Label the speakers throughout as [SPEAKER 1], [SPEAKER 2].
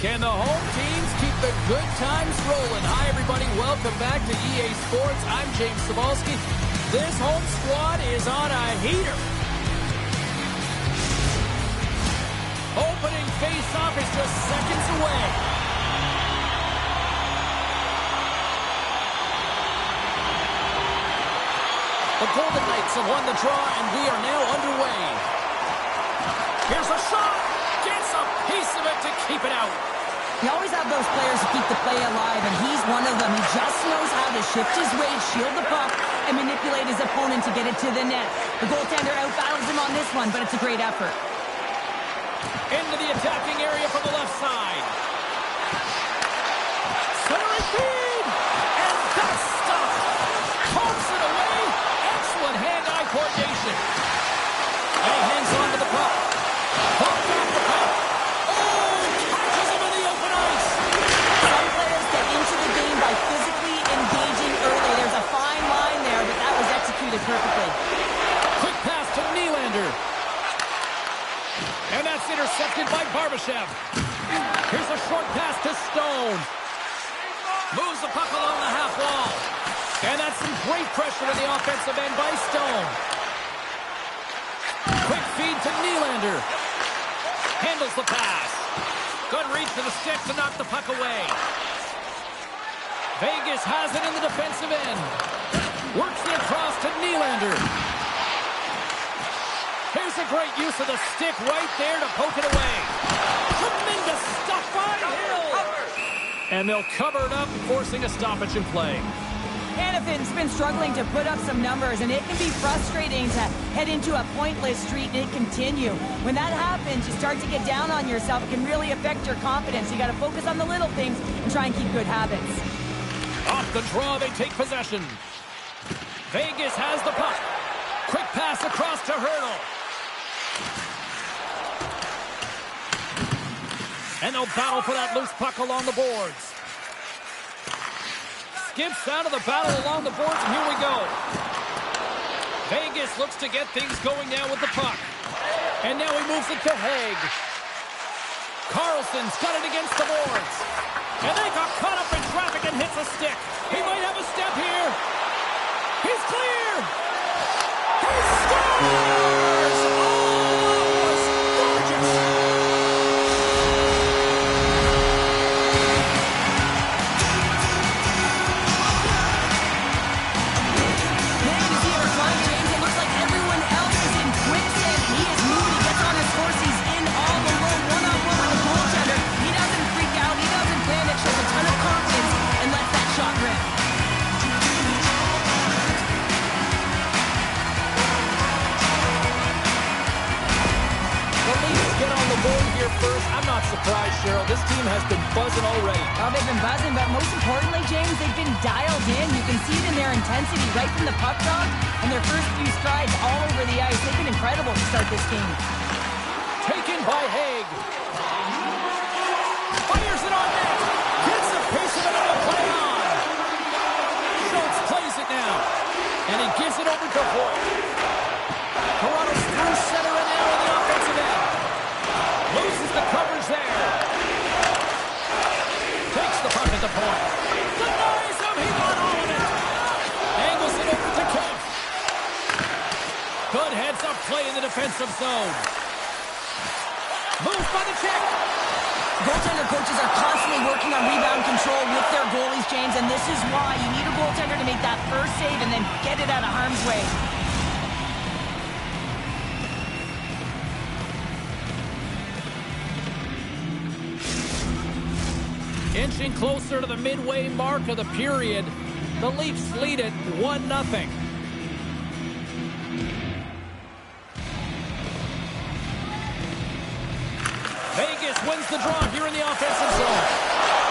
[SPEAKER 1] Can the home teams keep the good times rolling? Hi, everybody. Welcome back to EA Sports. I'm James Cebulski. This home squad is on a heater. Opening face-off is just seconds away. The Golden Knights have won the draw, and we are now underway. Here's a shot. Gets a piece of it to keep it out.
[SPEAKER 2] You always have those players who keep the play alive, and he's one of them. He just knows how to shift his weight, shield the puck, and manipulate his opponent to get it to the net. The goaltender outbattles him on this one, but it's a great effort.
[SPEAKER 1] Into the attacking area from the left side. Centering feed! And that's stuff! Pumps it away! Excellent hand-eye coordination. And he hangs on to the puck. Pumped off the puck. Oh! Catches him in the open ice!
[SPEAKER 2] Some players get into the game by physically engaging early. There's a fine line there, but that was executed perfectly.
[SPEAKER 1] Quick pass to Nylander. And that's intercepted by Barbashev. Here's a short pass to Stone. Moves the puck along the half wall. And that's some great pressure in the offensive end by Stone. Quick feed to Nylander. Handles the pass. Good reach to the stick to knock the puck away. Vegas has it in the defensive end. Works it across to Nylander. Here's a great use of the stick right there to poke it away. Tremendous stuff by Hill. And they'll cover it up, forcing a stoppage in play.
[SPEAKER 2] Hannaffin's been struggling to put up some numbers, and it can be frustrating to head into a pointless streak and continue. When that happens, you start to get down on yourself. It can really affect your confidence. You got to focus on the little things and try and keep good habits.
[SPEAKER 1] Off the draw, they take possession. Vegas has the puck. Quick pass across to Hurdle. And they'll battle for that loose puck along the boards. Skips out of the battle along the boards, and here we go. Vegas looks to get things going now with the puck. And now he moves it to Haig. Carlson's got it against the boards. And they got caught up in traffic and hits a stick. He might have a step here. He's clear. He scores! Oh, that was gorgeous. First, I'm not surprised, Cheryl. This team has been buzzing already.
[SPEAKER 2] Oh, they've been buzzing, but most importantly, James, they've been dialed in. You can see it in their intensity right from the puck drop and their first few strides all over the ice. They've been incredible to start this game.
[SPEAKER 1] Taken by Haig. Fires it on net. Gets a piece of it and a play on. Schultz plays it now. And he gives it over to Hoyt. Toronto's through center and now in the offensive end. Loses the coverage there. Takes the puck at the point. Denies him. He got all of it. Angles it over to Kemp. Good heads-up play in the defensive zone. Moved by the check.
[SPEAKER 2] Goaltender coaches are constantly working on rebound control with their goalies, James, and this is why you need a goaltender to make that first save and then get it out of harm's way.
[SPEAKER 1] Inching closer to the midway mark of the period, the Leafs lead it 1-0. Vegas wins the draw here in the offensive zone.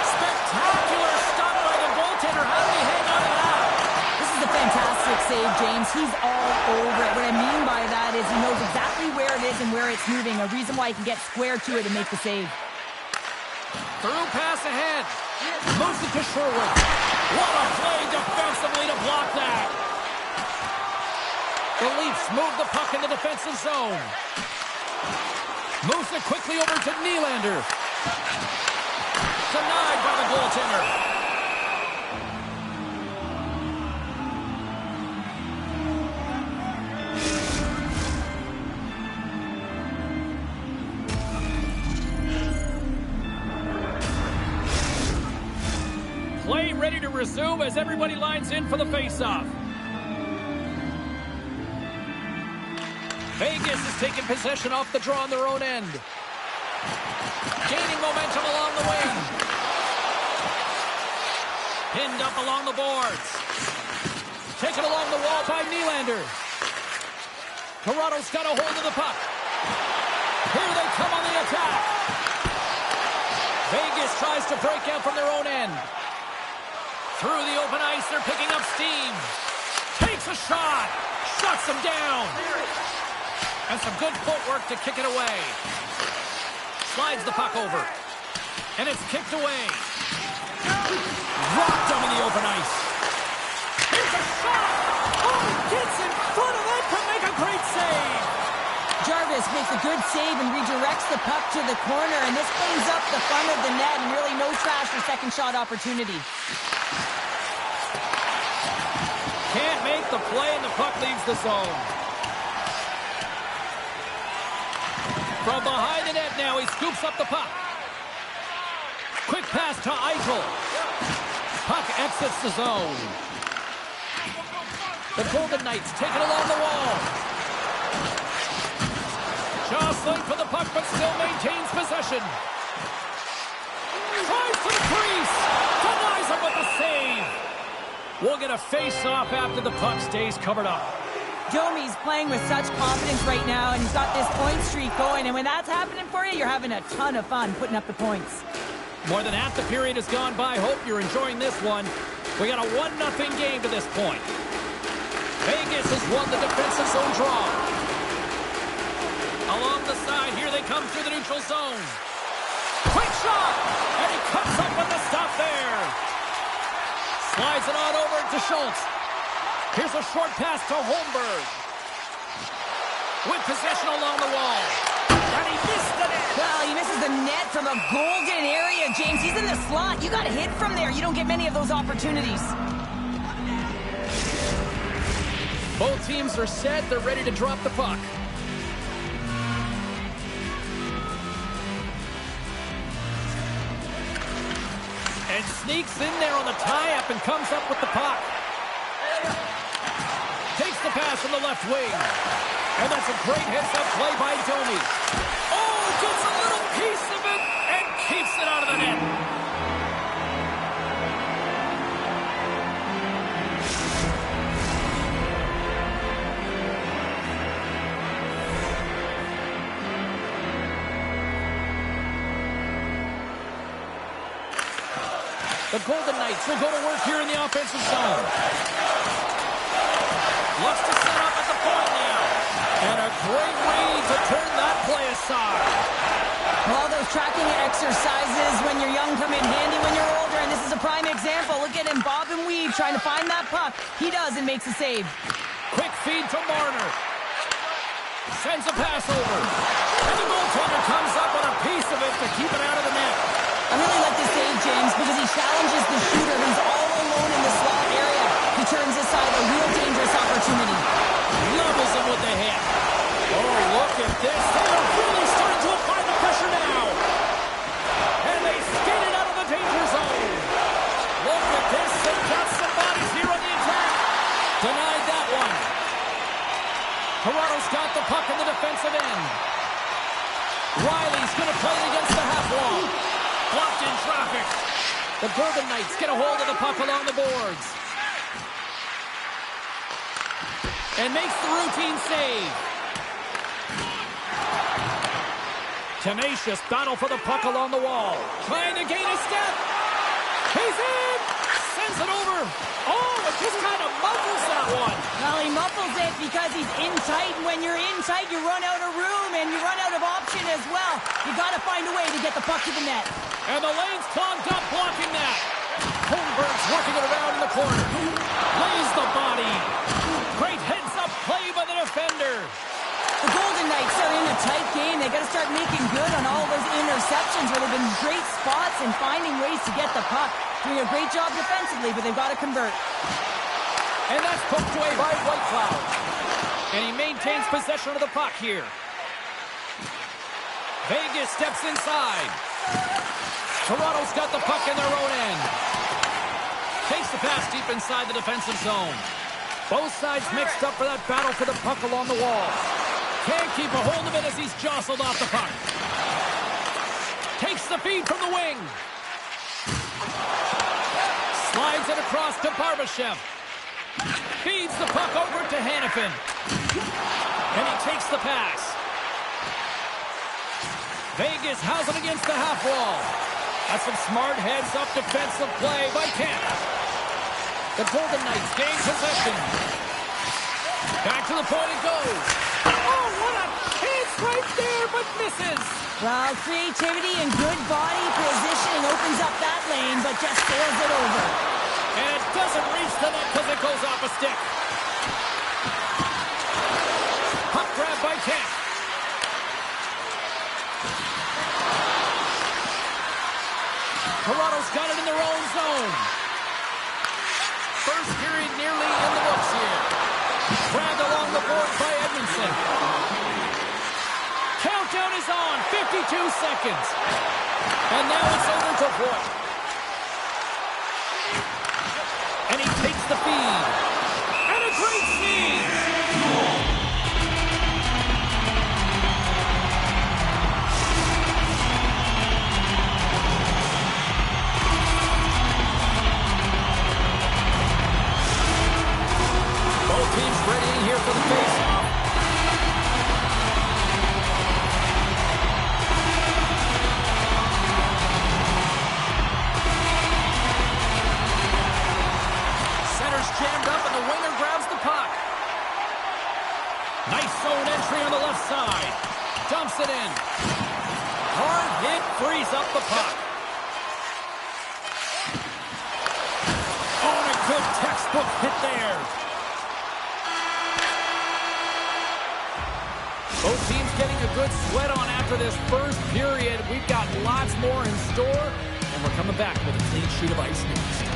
[SPEAKER 1] Spectacular stop by the goaltender. How did he hang on to that?
[SPEAKER 2] This is a fantastic save, James. He's all over it. What I mean by that is he knows exactly where it is and where it's moving, a reason why he can get square to it and make the save.
[SPEAKER 1] Through pass ahead. Moves it to Sherwood. What a play defensively to block that. The Leafs move the puck in the defensive zone. Moves it quickly over to Nylander. Denied by the goaltender. Play ready to resume as everybody lines in for the face-off. Vegas is taking possession off the draw on their own end. Gaining momentum along the wing. Pinned up along the boards. Taken along the wall by Nylander. Toronto's got a hold of the puck. Here they come on the attack. Vegas tries to break out from their own end. Through the open ice, they're picking up steam. Takes a shot. Shuts them down. And some good footwork to kick it away. Slides the puck over. And it's kicked away. Rocked them in the open ice. Here's a shot. Oh, he gets in front of it to make a great save.
[SPEAKER 2] Jarvis makes a good save and redirects the puck to the corner. And this cleans up the front of the net and really no trash for second shot opportunity.
[SPEAKER 1] Can't make the play and the puck leaves the zone. From behind the net now, he scoops up the puck. Quick pass to Eichel. Puck exits the zone. The Golden Knights take it along the wall. Jostling for the puck, but still maintains possession. Tries to the crease. Denies him with the save. We'll get a face-off after the puck stays covered up.
[SPEAKER 2] Domi's playing with such confidence right now, and he's got this point streak going. And when that's happening for you, you're having a ton of fun putting up the points.
[SPEAKER 1] More than half the period has gone by. Hope you're enjoying this one. We got a 1-0 game to this point. Vegas has won the defensive zone draw. Along the side, here they come through the neutral zone. Quick shot! And he comes up with the stop there. Slides it on over to Schultz. Here's a short pass to Holmberg. With possession along the wall. And he missed the net.
[SPEAKER 2] Well, he misses the net from a golden area, James. He's in the slot. You got to hit from there. You don't get many of those opportunities.
[SPEAKER 1] Both teams are set. They're ready to drop the puck. And sneaks in there on the tie-up and comes up with the puck. Takes the pass from the left wing. And that's a great heads-up play by Domi. Oh, gets a little piece of it and keeps it out of the net. The Golden Knights will go to work here in the offensive zone. Looks to set up at the point now. And a great read to turn that play aside.
[SPEAKER 2] Well, those tracking exercises when you're young come in handy when you're older, and this is a prime example. Look at him bob and weave trying to find that puck. He does and makes a save.
[SPEAKER 1] Quick feed to Marner. Sends a pass over. And the goaltender comes up with a piece of it to keep it out of the net.
[SPEAKER 2] I really like this save, James, because he challenges the shooter who's all alone in the slot area. He turns aside a real dangerous opportunity.
[SPEAKER 1] Levels him with the hit. Oh, look at this. They are really starting to apply the pressure now. And they skate it out of the danger zone. Look at this. They've got some bodies here on the attack. Denied that one. Toronto's got the puck in the defensive end. Riley's going to play it against the half wall. Blocked in traffic. The Golden Knights get a hold of the puck along the boards. And makes the routine save. Tenacious battle for the puck along the wall. Trying to gain a step. He's in. Sends it over. Oh, it just kind of muffles that one.
[SPEAKER 2] Well, he muffles it because he's in tight, and when you're in tight, you run out of room, and you run out of option as well. You got to find a way to get the puck to the net.
[SPEAKER 1] And the lane's clogged up, blocking that. Holmberg's working it around in the corner. Lays the body. Great heads-up play by the defender.
[SPEAKER 2] The Golden Golden Knights are in a tight game. They got to start making good on all those interceptions where they've been great spots and finding ways to get the puck. Doing a great job defensively, but they've got to convert.
[SPEAKER 1] And that's poked away by White Cloud. And he maintains possession of the puck here. Vegas steps inside. Toronto's got the puck in their own end. Takes the pass deep inside the defensive zone. Both sides mixed up for that battle for the puck along the wall. Can't keep a hold of it as he's jostled off the puck. Takes the feed from the wing. Slides it across to Barbashev. Feeds the puck over to Hanifin. And he takes the pass. Vegas has it against the half wall. That's some smart heads-up defensive play by Kent. The Golden Knights gain possession. Back to the point it goes. Oh, what a chance right there, but misses.
[SPEAKER 2] Well, creativity and good body positioning opens up that lane, but just sails it over.
[SPEAKER 1] And it doesn't reach the net because it goes off a stick. Puck grab by Kent. Toronto's got it in their own zone. First period nearly in the books here. Grabbed along the board by Edmondson. Countdown is on. 52 seconds. And now it's over to Voigt. And he takes the feed. And a great sneeze. Both teams readying here for the face-off. Center's jammed up and the winger grabs the puck. Nice zone entry on the left side. Dumps it in. Hard hit frees up the puck. Oh, and a good textbook hit there. Both teams getting a good sweat on after this first period. We've got lots more in store, and we're coming back with a clean sheet of ice next.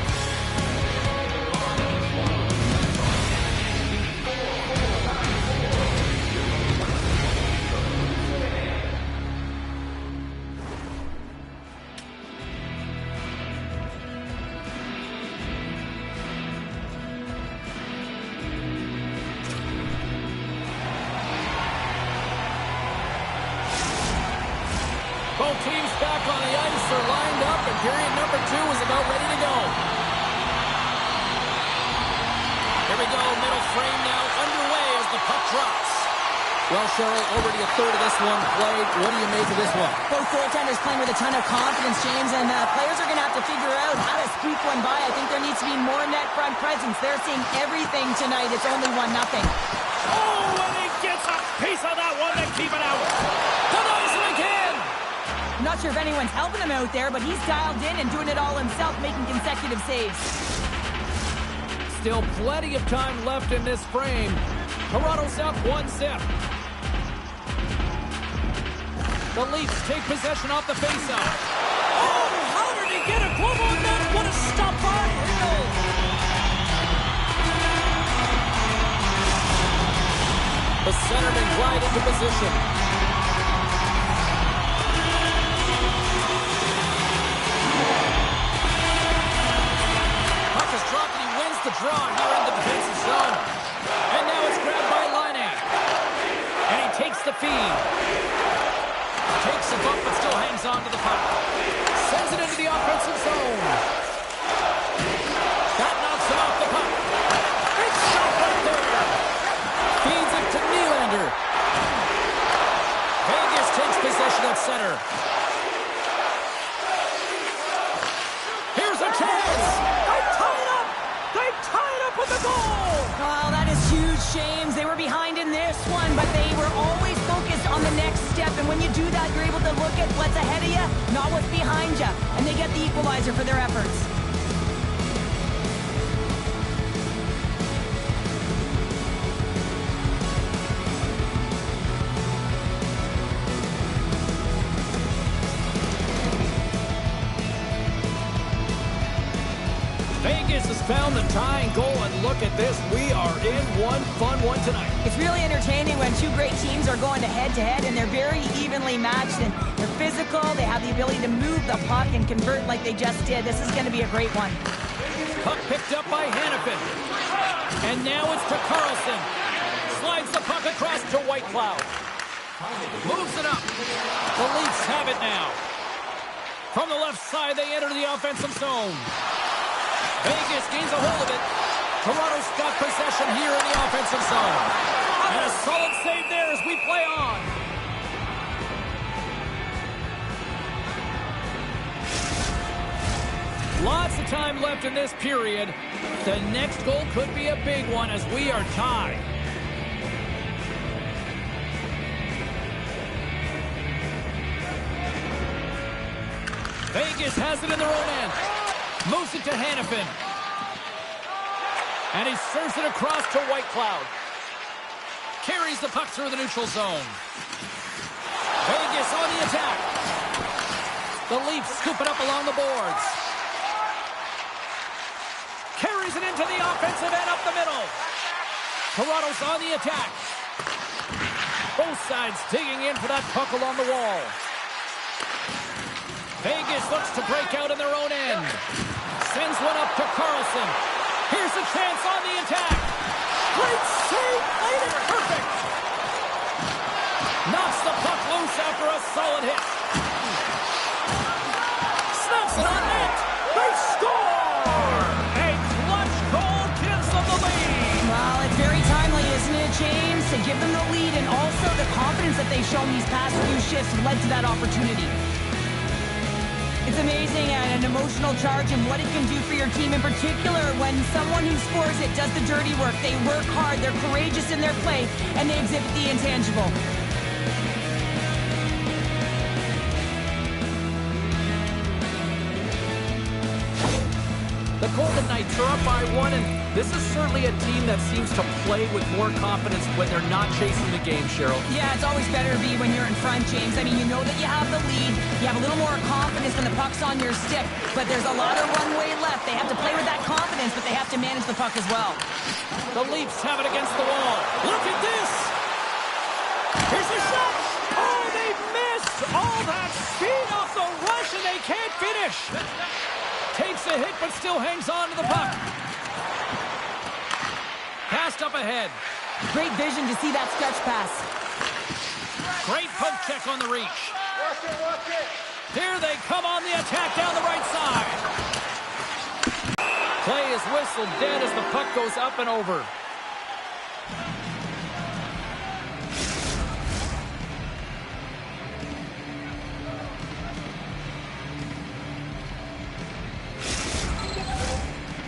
[SPEAKER 1] Both teams back on the ice are lined up, and period number 2 is about ready to go. Here we go, middle frame now underway as the puck drops. Well, Cheryl, already a third of this one played. What do you make of this one?
[SPEAKER 2] Both goaltenders playing with a ton of confidence, James, and players are going to have to figure out how to squeak one by. I think there needs to be more net front presence. They're seeing everything tonight. It's only 1-0.
[SPEAKER 1] Oh, and he gets a piece of that one to keep it out. Denies him again.
[SPEAKER 2] I'm not sure if anyone's helping him out there, but he's dialed in and doing it all himself, making consecutive saves.
[SPEAKER 1] Still plenty of time left in this frame. Toronto's up 1-0. The Leafs take possession off the faceoff. Oh, how did he get a glove on that? What a stop by Hill. The centerman glide into position. Puck is dropped and he wins the draw here in the defensive zone. And now it's grabbed by Laine. And he takes the feed. Takes a bump but still hangs on to the puck. Sends it into the offensive zone. That knocks him off the puck. Big shot right there. Feeds it to Nylander. Vegas takes possession at center. Here's a chance. They tie it up. They tie it up with the goal.
[SPEAKER 2] Oh, that is huge, James. They were behind in this one, but they were always focused on the next step. And when you do that, you're able to look at what's ahead of you, not what's behind you. And they get the equalizer for their efforts.
[SPEAKER 1] found the tying goal, and look at this. We are in one fun one tonight.
[SPEAKER 2] It's really entertaining when two great teams are going head-to-head, and they're very evenly matched, and they're physical. They have the ability to move the puck and convert like they just did. This is going to be a great one.
[SPEAKER 1] Puck picked up by Hannafin. And now it's to Carlson. Slides the puck across to Whitecloud. Moves it up. The Leafs have it now. From the left side, they enter the offensive zone. Vegas gains a hold of it. Toronto's got possession here in the offensive zone. And a solid save there as we play on. Lots of time left in this period. The next goal could be a big one as we are tied. Vegas has it in their own end. Moves it to Hannafin. And he serves it across to Whitecloud. Carries the puck through the neutral zone. Vegas on the attack. The Leafs scoop it up along the boards. Carries it into the offensive end up the middle. Toronto's on the attack. Both sides digging in for that puck along the wall. Vegas looks to break out in their own end. Sends one up to Carlson. Here's a chance on the attack. Great save, played it perfect. Knocks the puck loose after a solid hit. Snaps it on net. They score! A clutch goal gives them the lead.
[SPEAKER 2] Well, it's very timely, isn't it, James? To give them the lead, and also the confidence that they've shown these past few shifts led to that opportunity. It's amazing and an emotional charge and what it can do for your team, in particular when someone who scores it does the dirty work. They work hard, they're courageous in their play, and they exhibit the intangible.
[SPEAKER 1] The Golden Knights are up by one, and this is certainly a team that seems to play with more confidence when they're not chasing the game, Cheryl.
[SPEAKER 2] Yeah, it's always better to be when you're in front, James. I mean, you know that you have the lead. You have a little more confidence when the puck's on your stick, but there's a lot of runway left. They have to play with that confidence, but they have to manage the puck as well.
[SPEAKER 1] The Leafs have it against the wall. Look at this! Here's a shot! Oh, they missed! All that speed off the rush, and they can't finish! Takes a hit, but still hangs on to the puck. Passed up ahead.
[SPEAKER 2] Great vision to see that stretch pass.
[SPEAKER 1] Great poke check on the reach. Here they come on the attack down the right side. Play is whistled dead as the puck goes up and over.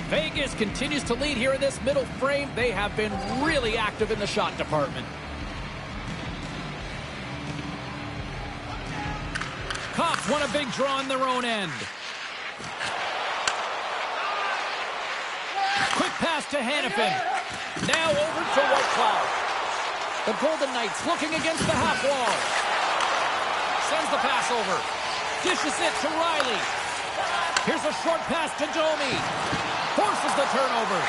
[SPEAKER 1] Vegas continues to lead here in this middle frame. They have been really active in the shot department. Cops won a big draw in their own end. Quick pass to Hannafin. Now over to Whitecloud. The Golden Knights looking against the half wall. Sends the pass over. Dishes it to Riley. Here's a short pass to Domi. Forces the turnover.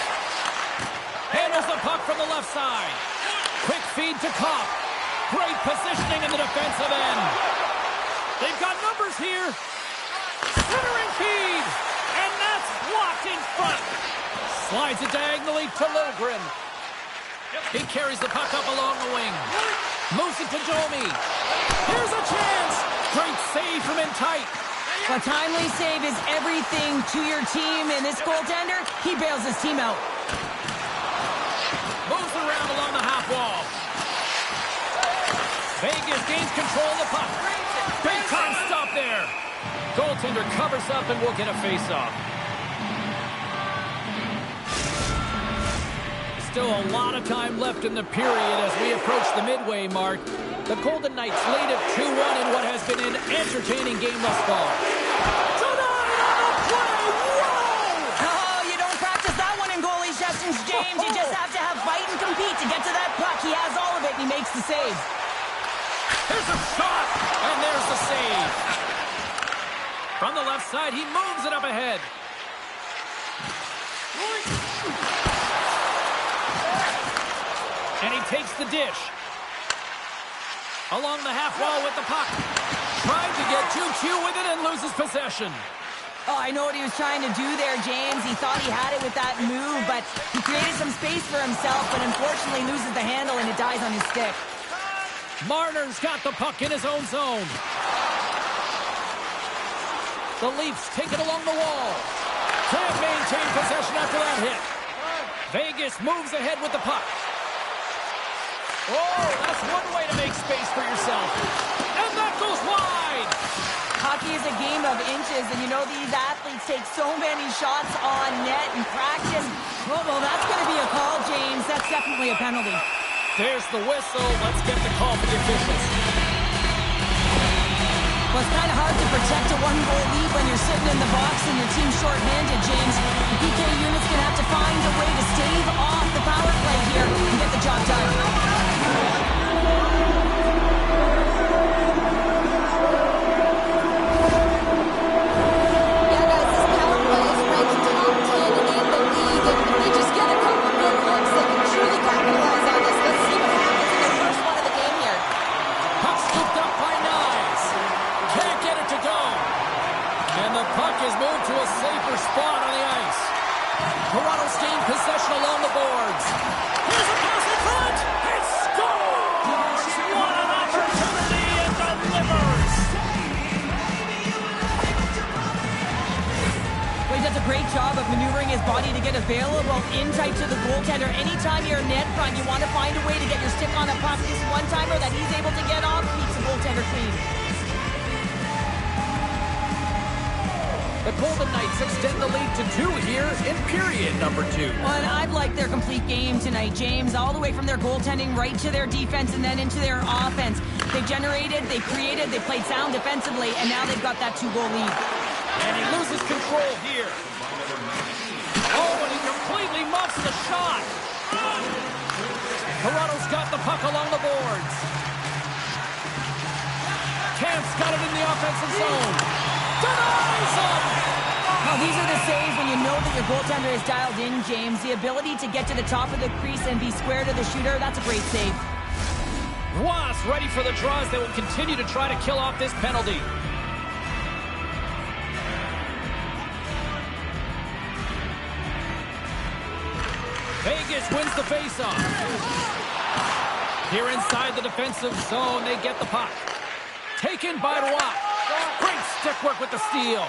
[SPEAKER 1] Handles the puck from the left side. Quick feed to Kopp. Great positioning in the defensive end. They've got numbers here. Centering feed. And that's blocked in front. Slides it diagonally to Liljegren. He carries the puck up along the wing. Moves it to Domi. Here's a chance. Great save from in tight.
[SPEAKER 2] A timely save is everything to your team, and this goaltender, he bails his team out.
[SPEAKER 1] Moves around along the half wall. Vegas gains control of the puck. Big time stop there. Goaltender covers up and will get a face-off. Still a lot of time left in the period as we approach the midway mark. The Golden Knights lead at 2-1 in what has been an entertaining game thus far. Tonight on the play, whoa!
[SPEAKER 2] Oh, you don't practice that one in goalie sessions, James. You just have to have fight and compete to get to that puck. He has all of it, and he makes the save.
[SPEAKER 1] Here's a shot, and there's the save. From the left side, he moves it up ahead. And he takes the dish. Along the half wall with the puck. Trying to get too cute with it and loses possession.
[SPEAKER 2] Oh, I know what he was trying to do there, James. He thought he had it with that move, but he created some space for himself, but unfortunately loses the handle and it dies on his stick.
[SPEAKER 1] Marner's got the puck in his own zone. The Leafs take it along the wall. Can't maintain possession after that hit. Vegas moves ahead with the puck. Oh, that's one way to make space for yourself. And that goes wide.
[SPEAKER 2] Hockey is a game of inches, and you know these athletes take so many shots on net in practice. Oh, well, that's going to be a call, James. That's definitely a penalty.
[SPEAKER 1] There's the whistle. Let's get the call from the officials.
[SPEAKER 2] Well, it's kind of hard to protect a one-goal lead when you're sitting in the box and your team's shorthanded, James. The PK unit's going to have to find a way to stave off the power play here and get the job done.
[SPEAKER 1] Toronto's gained possession along the boards. Here's a pass in front. It scores! What an opportunity it delivers!
[SPEAKER 2] Well, he does a great job of maneuvering his body to get available in tight to the goaltender. Anytime you're net front, you want to find a way to get your stick on a puck. This one-timer that he's able to get off keeps the goaltender clean.
[SPEAKER 1] The Golden Knights extend the lead to 2 here in period number 2.
[SPEAKER 2] Well, and I've liked their complete game tonight, James, all the way from their goaltending right to their defense and then into their offense. They generated, they created, they played sound defensively, and now they've got that 2-goal lead.
[SPEAKER 1] And he loses control here. Oh, and he completely muffs the shot. Toronto's got the puck along the boards. Camp's got it in the offensive zone. Denies him!
[SPEAKER 2] Well, these are the saves when you know that your goaltender is dialed in, James. The ability to get to the top of the crease and be square to the shooter, that's a great save.
[SPEAKER 1] Wasp ready for the draws. They will continue to try to kill off this penalty. Vegas wins the faceoff. Here inside the defensive zone, they get the puck. Taken by Roy. Great stick work with the steal.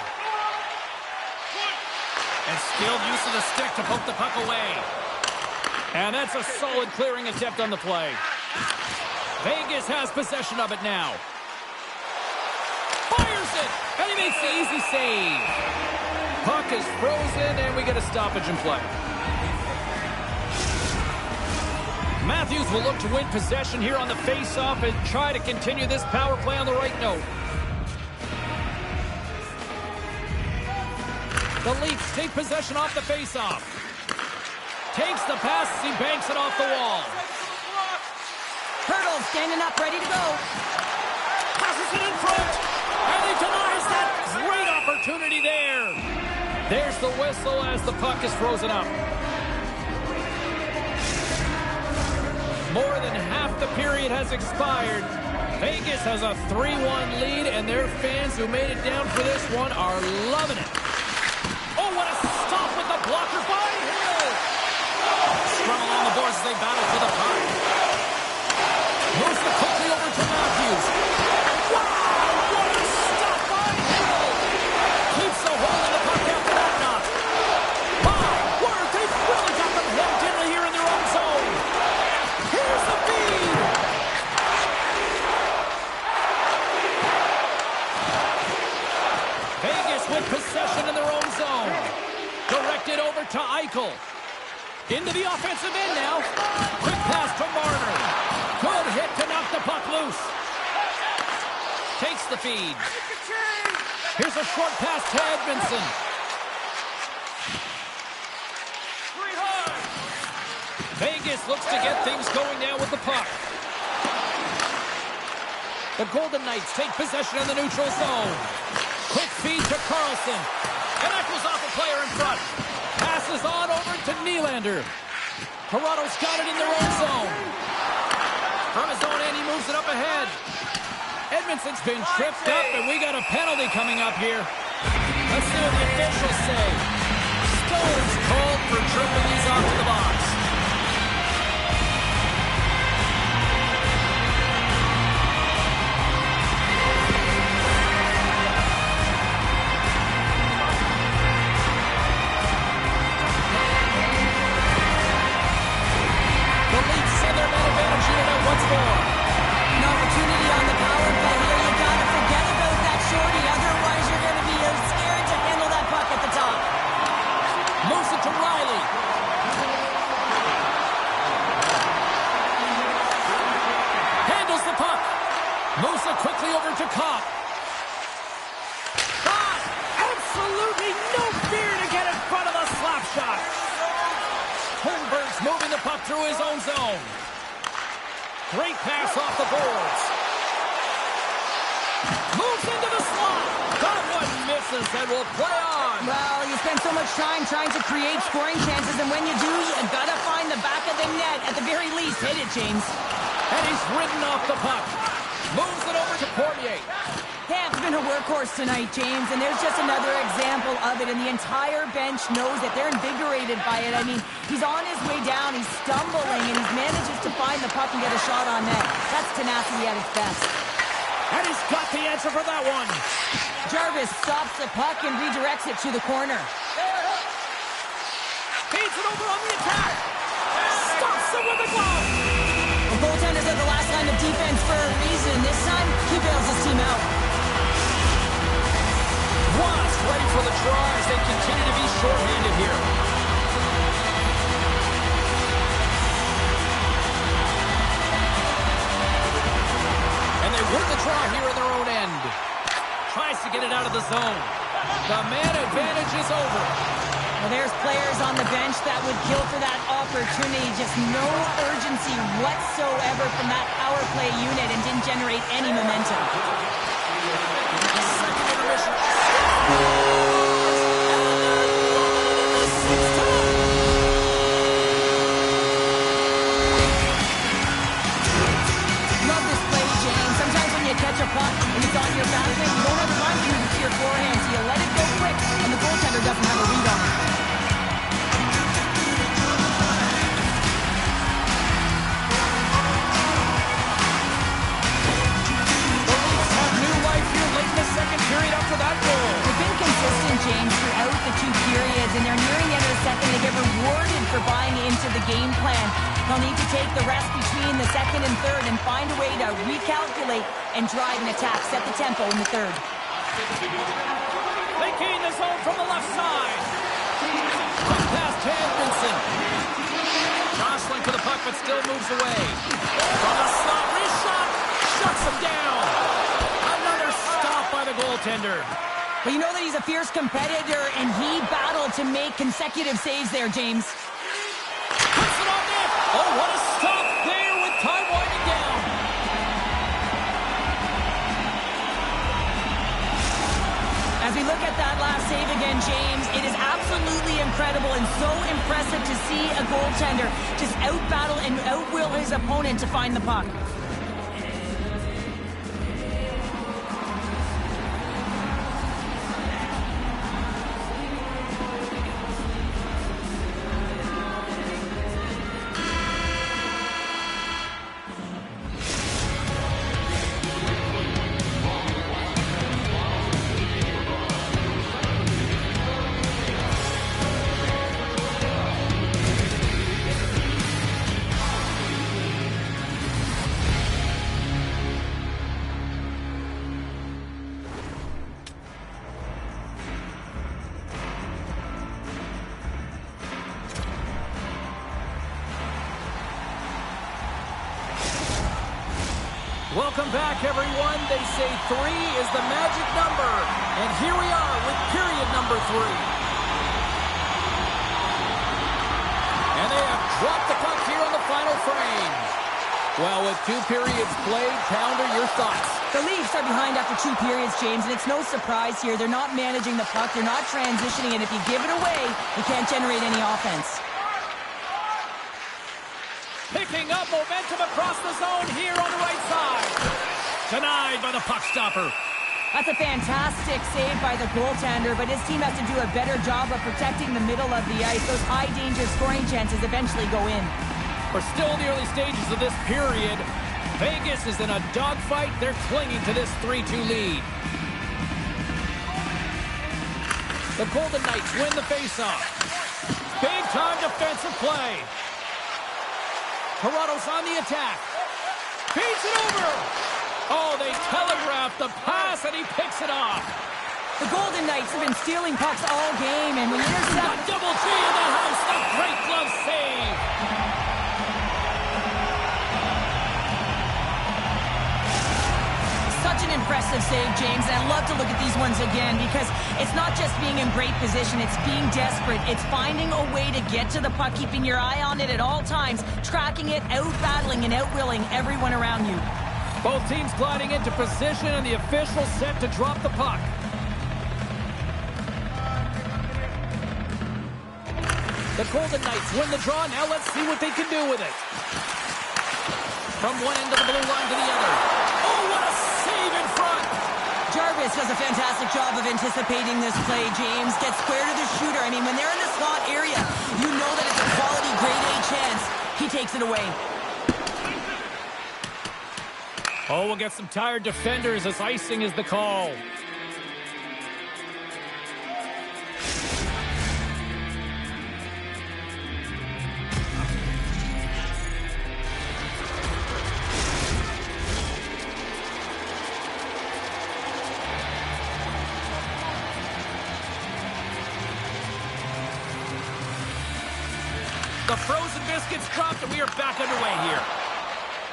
[SPEAKER 1] And skilled use of the stick to poke the puck away. And that's a solid clearing attempt on the play. Vegas has possession of it now. Fires it! And he makes the easy save. Puck is frozen, and we get a stoppage in play. Matthews will look to win possession here on the face-off and try to continue this power play on the right note. The Leafs take possession off the face-off. Takes the pass as he banks it off the wall.
[SPEAKER 2] Hurdle standing up, ready to go.
[SPEAKER 1] Passes it in front. And he denies that. Great opportunity there. There's the whistle as the puck is frozen up. More than half the period has expired. Vegas has a 3-1 lead, and their fans who made it down for this one are loving it. Oh, what a stop with the blocker by Hill. Scrum along the boards as they battle for the puck. Moves it quickly over to Matthews. Wow, what a stop by Hill. Keeps the hold of the puck after that knock. My word, they've really got them hemmed in here in their own zone. Here's the feed. Vegas with possession in their own zone. Directed over to Eichel. Into the offensive end now. Quick pass to Marner. Good hit to knock the puck loose. Takes the feed. Here's a short pass to Edmondson. Vegas looks to get things going now with the puck. The Golden Knights take possession in the neutral zone. Quick feed to Carlson. And Echoes off a player in front. Pass Passes on over to Nylander. Toronto's got it in their own zone. From his own end, he moves it up ahead. Edmonton's been tripped up, and we got a penalty coming up here. Let's see what the officials say. Stone's called for tripping these off to the box. The Leafs send their man advantage unit out once more.
[SPEAKER 2] An opportunity on the power play here. You got to forget about that shorty. Otherwise, you're going to be scared to handle that puck at the top.
[SPEAKER 1] Moves it to Riley. Handles the puck. Moves it quickly over to Kopp. Ah, absolutely no fear to get in front of the slap shot. Holmberg's moving the puck through his own zone. Great pass off the boards. Moves into the slot. That one misses and will play on.
[SPEAKER 2] Well, you spend so much time trying to create scoring chances, and when you do, you got to find the back of the net. At the very least, hit it, James.
[SPEAKER 1] And he's ridden off the puck. Moves it over to Cormier.
[SPEAKER 2] Camp's been a workhorse tonight, James, and there's just another example of it, and the entire bench knows it. They're invigorated by it. I mean, he's on his way down, he's stumbling, and he manages to find the puck and get a shot on net. That's tenacity at its best.
[SPEAKER 1] And he's got the answer for that one.
[SPEAKER 2] Jarvis stops the puck and redirects it to the corner.
[SPEAKER 1] Feeds it over on the attack. Stops it with a glove.
[SPEAKER 2] The goaltenders are the last line of defense for a reason. This time, he bails his team out.
[SPEAKER 1] Wasp ready for the draw as they continue to be shorthanded here. And they win the draw here in their own end. Tries to get it out of the zone. The man advantage is over.
[SPEAKER 2] Well, there's players on the bench that would kill for that opportunity. Just no urgency whatsoever from that power play unit and didn't generate any momentum.
[SPEAKER 1] Second intermission.
[SPEAKER 2] Love this play, James. Sometimes when you catch a puck and it's on your back, you don't have time to move it to your forehand, so you let it go quick, and the goaltender doesn't have a read on it.
[SPEAKER 1] Second period after that goal.
[SPEAKER 2] They've been consistent, James, throughout the two periods, and they're nearing the end of the second. They get rewarded for buying into the game plan. They'll need to take the rest between the second and third and find a way to recalculate and drive an attack. Set the tempo in the third.
[SPEAKER 1] They gain the zone from the left side. Quick pass to Edmondson. Jostling for the puck, but still moves away. From the slot, wrist shot, shuts him down. Another stop by the goaltender.
[SPEAKER 2] But you know that he's a fierce competitor, and he battled to make consecutive saves there, James.
[SPEAKER 1] Puts it on net. Oh, what a stop there with time winding down.
[SPEAKER 2] As we look at that last save again, James, it is absolutely incredible and so impressive to see a goaltender just out-battle and out-will his opponent to find the puck.
[SPEAKER 1] Welcome back, everyone. They say 3 is the magic number. And here we are with period number 3. And they have dropped the puck here on the final frame. Well, with 2 periods played, Pounder, your thoughts?
[SPEAKER 2] The Leafs are behind after 2 periods, James, and it's no surprise here. They're not managing the puck. They're not transitioning, and if you give it away, you can't generate any offense.
[SPEAKER 1] Picking up momentum across the zone here on the right side. Denied by the puck stopper.
[SPEAKER 2] That's a fantastic save by the goaltender, but his team has to do a better job of protecting the middle of the ice. Those high-danger scoring chances eventually go in.
[SPEAKER 1] We're still in the early stages of this period. Vegas is in a dogfight. They're clinging to this 3-2 lead. The Golden Knights win the faceoff. Big-time defensive play. Toronto's on the attack. Feeds it over. Oh, they telegraphed the pass, and he picks it off.
[SPEAKER 2] The Golden Knights have been stealing pucks all game, and when you intercept...
[SPEAKER 1] Double G in the house. A great glove save.
[SPEAKER 2] Such an impressive save, James, and I'd love to look at these ones again because it's not just being in great position, it's being desperate. It's finding a way to get to the puck, keeping your eye on it at all times, tracking it, out-battling and out-willing everyone around you.
[SPEAKER 1] Both teams gliding into position, and the official set to drop the puck. The Golden Knights win the draw. Now let's see what they can do with it. From one end of the blue line to the other. Oh, what a save in front!
[SPEAKER 2] Jarvis does a fantastic job of anticipating this play, James. Gets square to the shooter. I mean, when they're in the slot area, you know that it's a quality grade A chance. He takes it away.
[SPEAKER 1] Oh, we'll get some tired defenders as icing is the call. The frozen biscuits dropped, and we are back underway here.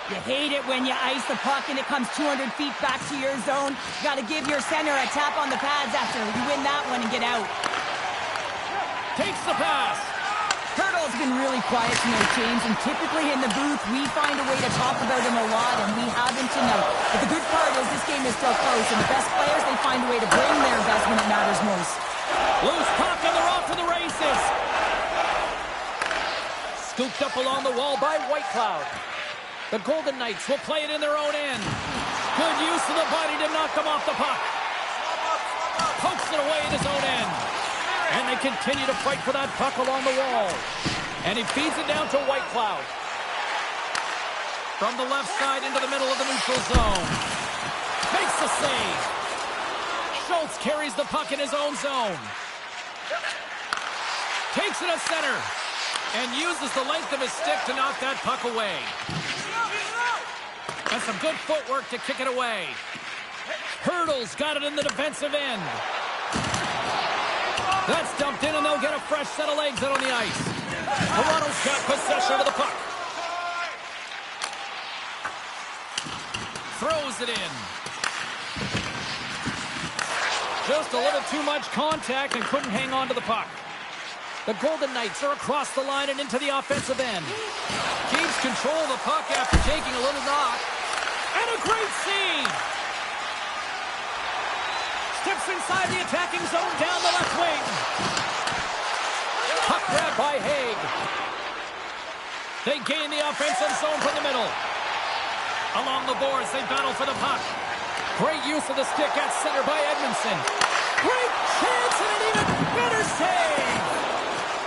[SPEAKER 2] You hate it when you ice the puck and it comes 200 feet back to your zone. You got to give your center a tap on the pads after you win that one and get out.
[SPEAKER 1] Takes the pass.
[SPEAKER 2] Hurdle's been really quiet tonight, James, and typically in the booth, we find a way to talk about him a lot, and we haven't tonight. But the good part is this game is still close, and the best players, they find a way to bring their best when it matters most.
[SPEAKER 1] Loose puck, and they're off to the races. Scooped up along the wall by Whitecloud. The Golden Knights will play it in their own end. Good use of the body to knock them off the puck. Pokes it away in his own end. And they continue to fight for that puck along the wall. And he feeds it down to Whitecloud. From the left side into the middle of the neutral zone. Makes the save. Schultz carries the puck in his own zone. Takes it at center. And uses the length of his stick to knock that puck away. And some good footwork to kick it away. Hurdle's got it in the defensive end. That's dumped in, and they'll get a fresh set of legs out on the ice. Toronto's got possession of the puck. Throws it in. Just a little too much contact and couldn't hang on to the puck. The Golden Knights are across the line and into the offensive end. Keeps control of the puck after taking a little knock. And a great save! Steps inside the attacking zone down the left wing. Puck grab by Haig. They gain the offensive zone from the middle. Along the boards, they battle for the puck. Great use of the stick at center by Edmondson. Great chance and an even better save!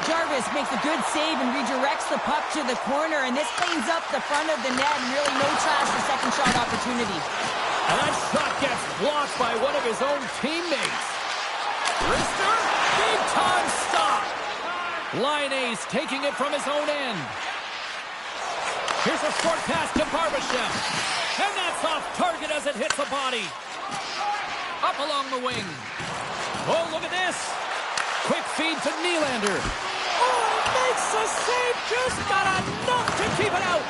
[SPEAKER 2] Jarvis makes a good save and redirects the puck to the corner, and this cleans up the front of the net, and really no trash for second shot opportunity.
[SPEAKER 1] And that shot gets blocked by one of his own teammates. Rister, big time stop. Line ace taking it from his own end. Here's a short pass to Barbashev. And that's off target as it hits the body. Up along the wing. Oh, look at this. Quick feed to Nylander. Oh, makes a save, just got enough to keep it out.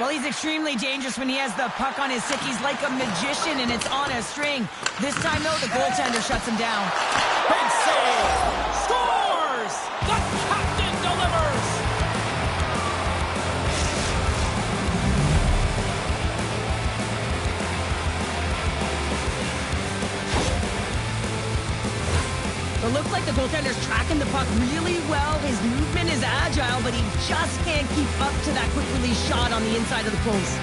[SPEAKER 2] Well, he's extremely dangerous when he has the puck on his stick. He's like a magician, and it's on a string. This time, though, the goaltender shuts him down.
[SPEAKER 1] Big save. Scores! The captain delivers!
[SPEAKER 2] It looks like the goaltender's tracking the puck really well. His movement is agile, but he just can't keep up to that quick release shot on the inside of the post.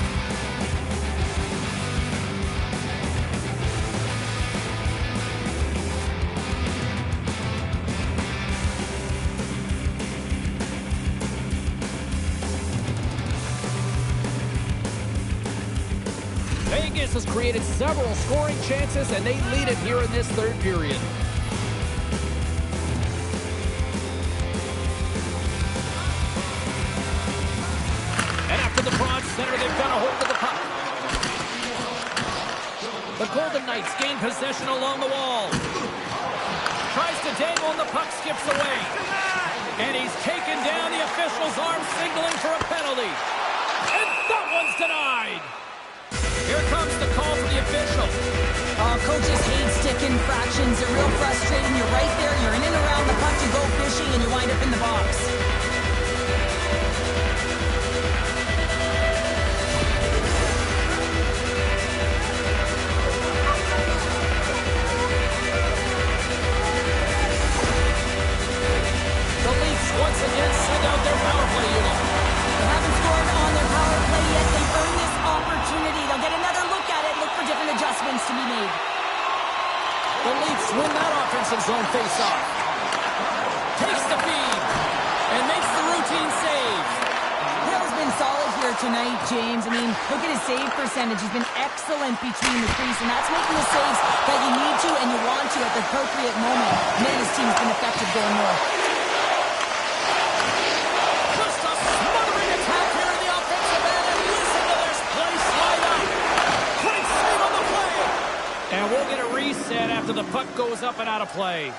[SPEAKER 1] Vegas has created several scoring chances, and they lead it here in this third period. And after the broad center, they've got a hold of the puck. The Golden Knights gain possession along the wall. Tries to dangle, and the puck skips away. And he's taken down. The official's arm signaling for a penalty. And that one's denied. Here comes the call from the official.
[SPEAKER 2] Coaches hate stick infractions. They're real frustrating. You're right there. You're in and around the puck. You go fishing, and you wind up in the box.
[SPEAKER 1] The Leafs once again send out their power play unit.
[SPEAKER 2] They haven't scored on their power play yet. They've earned this opportunity. They'll get another look at it, look for different adjustments to be made.
[SPEAKER 1] The Leafs win that offensive zone faceoff. Takes the feed and makes the routine save.
[SPEAKER 2] Hill's been solid here tonight, James. I mean, look at his save percentage. He's been excellent between the crease, and that's making the saves that you need to and you want to at the appropriate moment. Man, his team's been effective going north.
[SPEAKER 1] Just a smothering attack here in the offensive end, and listen to this place light up. Great save on the play. And we'll get a reset after the puck goes up and out of play.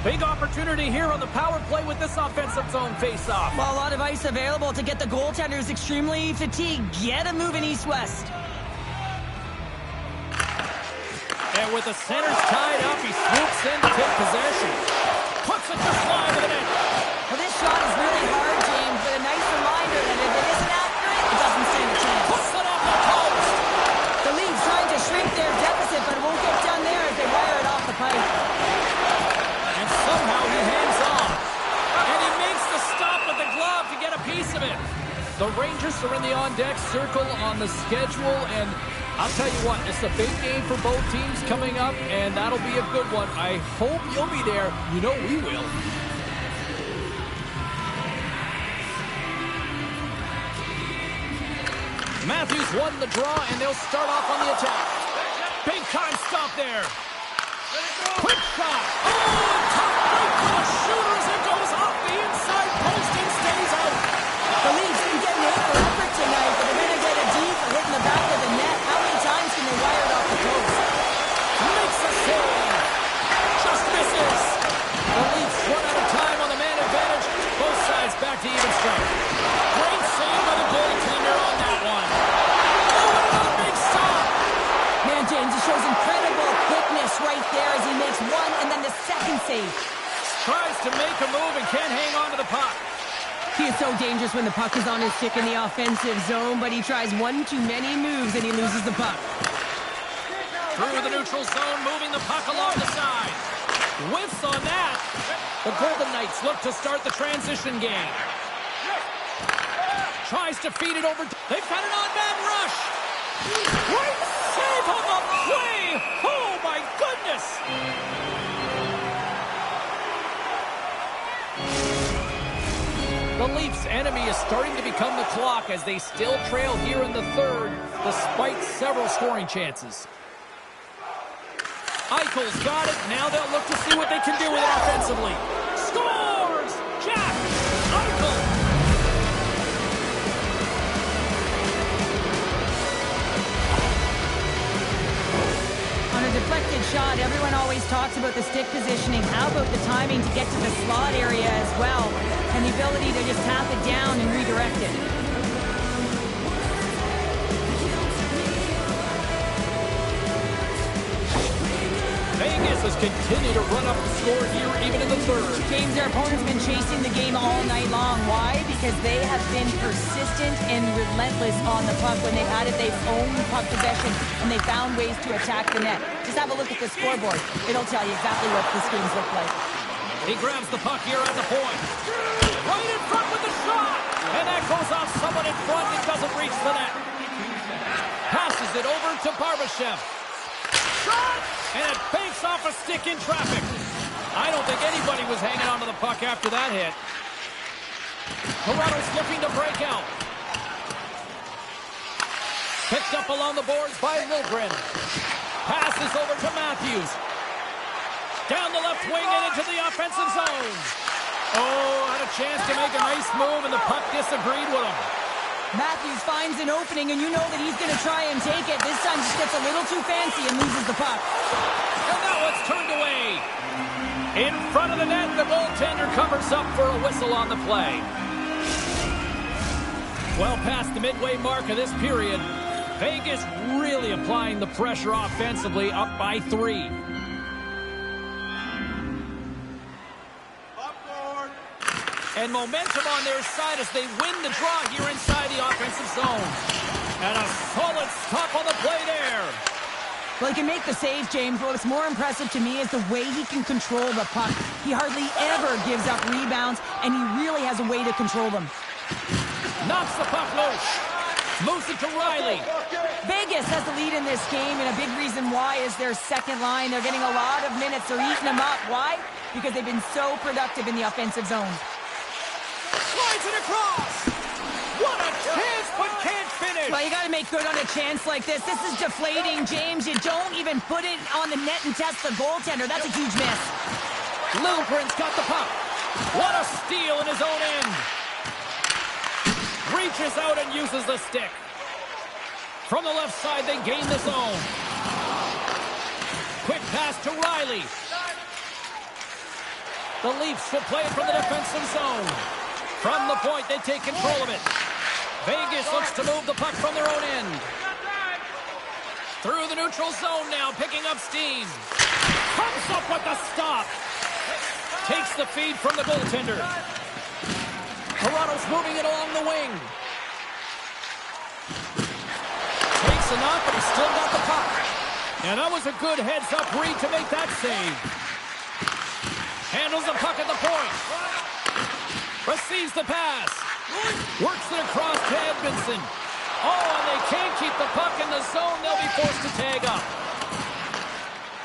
[SPEAKER 1] Big opportunity here on the power play with this offensive zone faceoff.
[SPEAKER 2] Well, a lot of ice available to get the goaltenders extremely fatigued. Get a move in east-west.
[SPEAKER 1] And with the centers tied up, he swoops in to take possession. Puts it just wide of the net.
[SPEAKER 2] Well, this shot is really hard, James, but a nice reminder that if it isn't accurate, it doesn't stand a chance.
[SPEAKER 1] Puts it off the post.
[SPEAKER 2] The Leafs trying to shrink their deficit, but it won't get done there as they wire it off the pipe.
[SPEAKER 1] And somehow he hangs on. And he makes the stop with the glove to get a piece of it. The Rangers are in the on-deck circle on the schedule, and I'll tell you what, it's a big game for both teams coming up, and that'll be a good one. I hope you'll be there. You know we will. Matthews won the draw, and they'll start off on the attack. Big time stop there. Quick shot. Oh, top right for the shooter as it goes off the inside post and stays out.
[SPEAKER 2] The Leafs can get an A for effort tonight, but they're going to get a D for hitting the back of the net. How many times can they wire it off the post?
[SPEAKER 1] Makes a save. Just misses. The Leafs run out of time on the man advantage. Both sides back to even strength. Great save by the goaltender on that one. Oh, another big stop.
[SPEAKER 2] Man, James, he shows incredible quickness right there as he makes one and then the second save.
[SPEAKER 1] Tries to make a move and can't hang on to the puck.
[SPEAKER 2] He is so dangerous when the puck is on his stick in the offensive zone, but he tries one too many moves and he loses the puck.
[SPEAKER 1] Through the neutral zone, moving the puck along the side. Whiffs on that. The Golden Knights look to start the transition game. Tries to feed it over. They've got an on-man rush. Great save on the play. Oh, my goodness. The Leafs' enemy is starting to become the clock as they still trail here in the third, despite several scoring chances. Eichel's got it. Now they'll look to see what they can do with it offensively. Scores! Jack Eichel!
[SPEAKER 2] On a deflected shot, everyone always talks about the stick positioning. How about the timing to get to the slot area as well? And the ability to just tap it down and redirect it.
[SPEAKER 1] Vegas Vegas has continued to run up the score here even in the third.
[SPEAKER 2] James, their opponent's been chasing the game all night long. Why? Because they have been persistent and relentless on the puck. When they've had it, they've owned puck possession, and they found ways to attack the net. Just have a look at the scoreboard. It'll tell you exactly what this game's looked like.
[SPEAKER 1] He grabs the puck here at the point. Right in front with the shot! And that goes off someone in front and doesn't reach the net. Passes it over to Barbashev. Shot! And it banks off a stick in traffic. I don't think anybody was hanging onto the puck after that hit. Toronto's looking to break out. Picked up along the boards by Liljegren. Passes over to Matthews. Down the left wing and into the offensive zone. Oh, had a chance to make a nice move, and the puck disagreed with him.
[SPEAKER 2] Matthews finds an opening, and you know that he's going to try and take it. This time just gets a little too fancy and loses the puck.
[SPEAKER 1] And now it's turned away. In front of the net, the goaltender covers up for a whistle on the play. Well past the midway mark of this period, Vegas really applying the pressure offensively, up by 3. And momentum on their side as they win the draw here inside the offensive zone. And a solid stop on the play there.
[SPEAKER 2] Well, he can make the save, James. What's more impressive to me is the way he can control the puck. He hardly ever gives up rebounds, and he really has a way to control them.
[SPEAKER 1] Knocks the puck loose. Moves it to Riley.
[SPEAKER 2] Vegas has the lead in this game, and a big reason why is their second line. They're getting a lot of minutes. They're eating them up. Why? Because they've been so productive in the offensive zone.
[SPEAKER 1] Slides it across. What a chance, but can't finish.
[SPEAKER 2] Well, you got to make good on a chance like this. This is deflating, James. You don't even put it on the net and test the goaltender. That's a huge miss.
[SPEAKER 1] Liljegren's got the puck. What a steal in his own end. Reaches out and uses the stick. From the left side, they gain the zone. Quick pass to Riley. The Leafs will play it from the defensive zone. From the point, they take control of it. Vegas looks to move the puck from their own end. Through the neutral zone now, picking up steam. Comes up with the stop. Takes the feed from the goaltender. Toronto's moving it along the wing. Takes a knock, but he's still got the puck. And that was a good heads-up read to make that save. Handles the puck at the point. Receives the pass. Works it across to Edmondson. Oh, and they can't keep the puck in the zone. They'll be forced to tag up.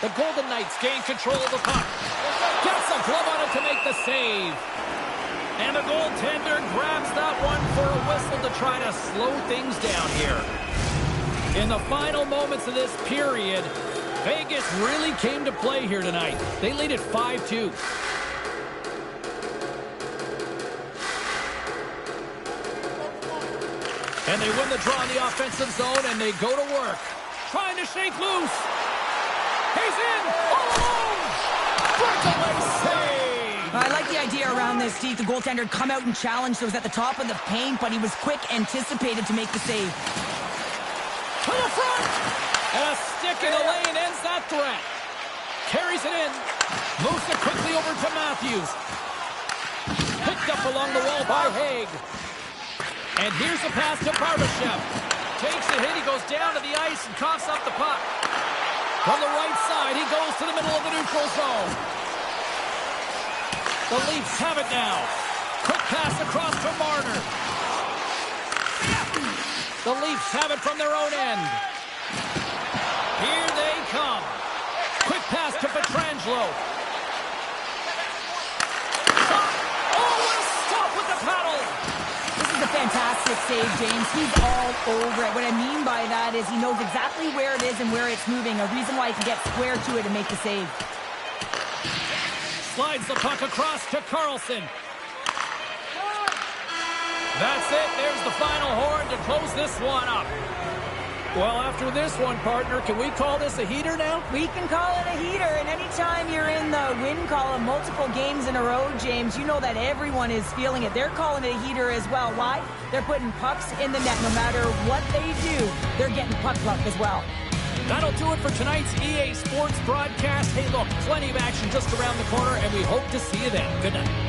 [SPEAKER 1] The Golden Knights gain control of the puck. Gets a glove on it to make the save. And the goaltender grabs that one for a whistle to try to slow things down here. In the final moments of this period, Vegas really came to play here tonight. They lead at 5-2. And they win the draw in the offensive zone, and they go to work. Trying to shake loose. He's in! All alone! Breakaway save!
[SPEAKER 2] I like the idea around this, Steve. The goaltender come out and challenge those at the top of the paint, but he was quick, anticipated to make the save.
[SPEAKER 1] To the front! And a stick in the lane ends that threat. Carries it in. Moves it quickly over to Matthews. Picked up along the wall by Haig. And here's the pass to Barbashev. Takes a hit. He goes down to the ice and coughs up the puck. From the right side, he goes to the middle of the neutral zone. The Leafs have it now. Quick pass across to Marner. The Leafs have it from their own end. Here they come. Quick pass to Pietrangelo. Oh, what a stop with the paddle.
[SPEAKER 2] This is a fantastic save, James. He's all over it. What I mean by that is he knows exactly where it is and where it's moving. A reason why he can get square to it and make the save.
[SPEAKER 1] Slides the puck across to Carlson. That's it. There's the final horn to close this one up. Well, after this one, partner, can we call this a heater now?
[SPEAKER 2] We can call it a heater, and anytime you're in the win column multiple games in a row, James, you know that everyone is feeling it. They're calling it a heater as well. Why? They're putting pucks in the net. No matter what they do, they're getting puck luck as well.
[SPEAKER 1] That'll do it for tonight's EA Sports broadcast. Hey, look, plenty of action just around the corner, and we hope to see you then. Good night.